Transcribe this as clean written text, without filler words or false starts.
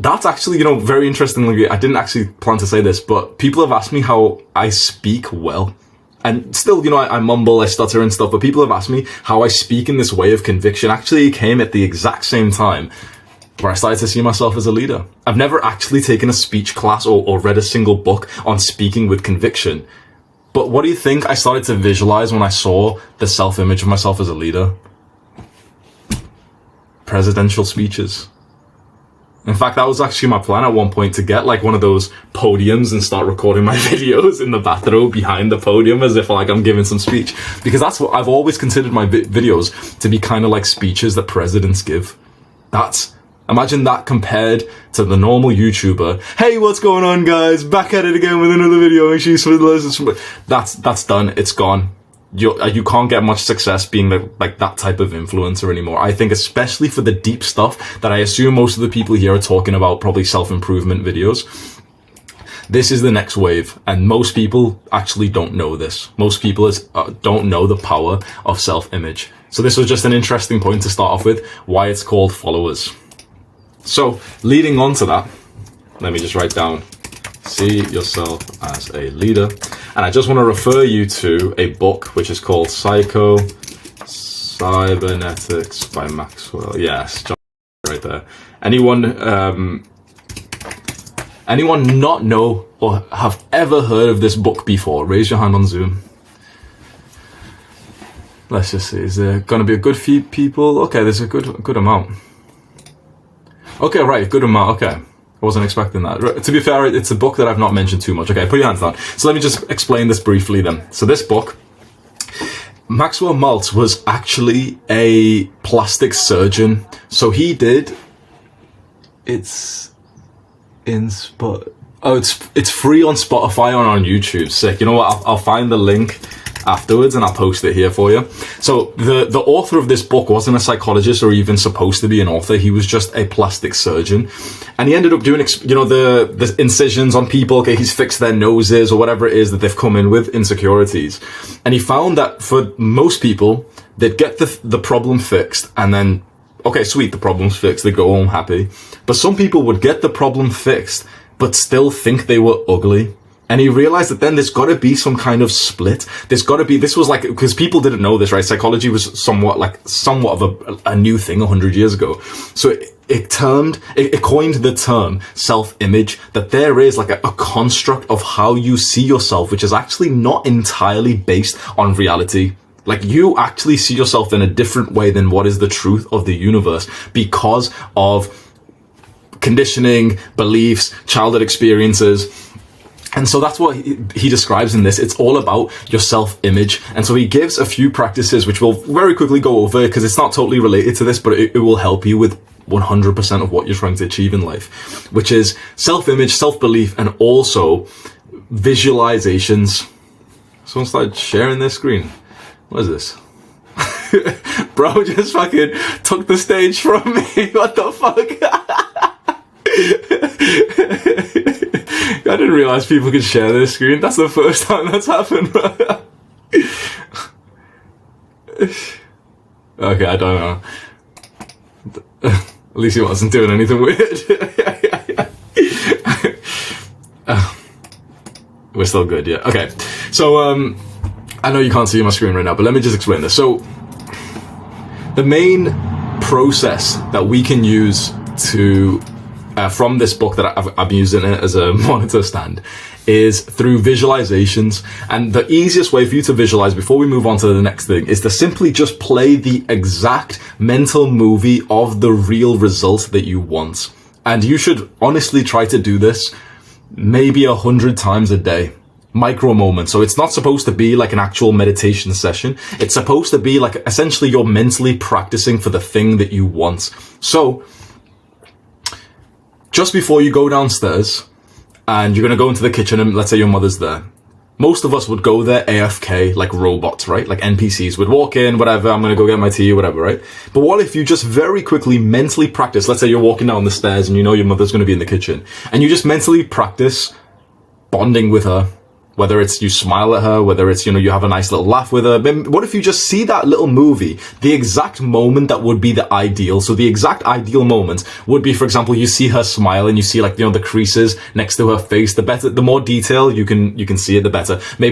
That's actually, you know, very interestingly, I didn't actually plan to say this, but people have asked me how I speak well. And still, you know, I mumble, I stutter and stuff, but people have asked me how I speak in this way of conviction. Actually, it came at the exact same time where I started to see myself as a leader. I've never actually taken a speech class or read a single book on speaking with conviction. But what do you think I started to visualize when I saw the self-image of myself as a leader? Presidential speeches. In fact, that was actually my plan at one point, to get like one of those podiums and start recording my videos in the bathrobe behind the podium as if like I'm giving some speech. Because that's what I've always considered my videos to be, kind of like speeches that presidents give. Imagine that compared to the normal YouTuber. Hey, what's going on, guys? Back at it again with another video. Make sure you listen. That's done. It's gone. You can't get much success being like that type of influencer anymore. I think especially for the deep stuff that I assume most of the people here are talking about, probably self-improvement videos. This is the next wave, and most people actually don't know this. Most people don't know the power of self-image. So this was just an interesting point to start off with, why it's called followers. So leading on to that, let me just write down, see yourself as a leader. And I just want to refer you to a book which is called Cybernetics by Maxwell. Yes, right there. Anyone not know or have ever heard of this book before? Raise your hand on Zoom. Let's just see. Is there going to be a good few people? Okay, there's a good amount. Okay, right, good amount. Okay. I wasn't expecting that. To be fair, it's a book that I've not mentioned too much. Okay, put your hands down. So let me just explain this briefly then. So this book, Maxwell Maltz was actually a plastic surgeon. So he did, it's free on Spotify and on YouTube. Sick. You know what? I'll find the link afterwards and I'll post it here for you. So the author of this book wasn't a psychologist or even supposed to be an author. He was just a plastic surgeon, and he ended up doing, you know, the incisions on people. Okay, he's fixed their noses or whatever it is that they've come in with insecurities, and he found that for most people, they'd get the problem fixed, and then okay, sweet, the problem's fixed, they go home happy. But some people would get the problem fixed but still think they were ugly. And he realized that then there's got to be some kind of split. This was like, because people didn't know this, right? Psychology was somewhat of a new thing 100 years ago. So it coined the term self-image, that there is like a construct of how you see yourself, which is actually not entirely based on reality. Like, you actually see yourself in a different way than what is the truth of the universe because of conditioning, beliefs, childhood experiences. And so that's what he describes in this. It's all about your self-image. And so he gives a few practices, which we'll very quickly go over because it's not totally related to this, but it will help you with 100% of what you're trying to achieve in life, which is self-image, self-belief, and also visualizations. Someone started sharing their screen. What is this? Bro just fucking took the stage from me. What the fuck? I didn't realize people could share their screen. That's the first time that's happened. Okay, I don't know. At least he wasn't doing anything weird. We're still good, yeah. Okay, so I know you can't see my screen right now, but let me just explain this. So the main process that we can use to from this book that I've been using it as a monitor stand is through visualizations. And the easiest way for you to visualize before we move on to the next thing is to simply just play the exact mental movie of the real result that you want. And you should honestly try to do this maybe 100 times a day. Micro moments. So it's not supposed to be like an actual meditation session. It's supposed to be like essentially you're mentally practicing for the thing that you want. So just before you go downstairs and you're going to go into the kitchen and let's say your mother's there, most of us would go there AFK like robots, right? Like NPCs would walk in, whatever, I'm going to go get my tea, whatever, right? But what if you just very quickly mentally practice? Let's say you're walking down the stairs and you know your mother's going to be in the kitchen and you just mentally practice bonding with her whether it's you smile at her, whether it's, you know, you have a nice little laugh with her. What if you just see that little movie, the exact moment that would be the ideal? So the exact ideal moment would be, for example, you see her smile and you see, like, you know, the creases next to her face. The more detail you can see it, the better. Maybe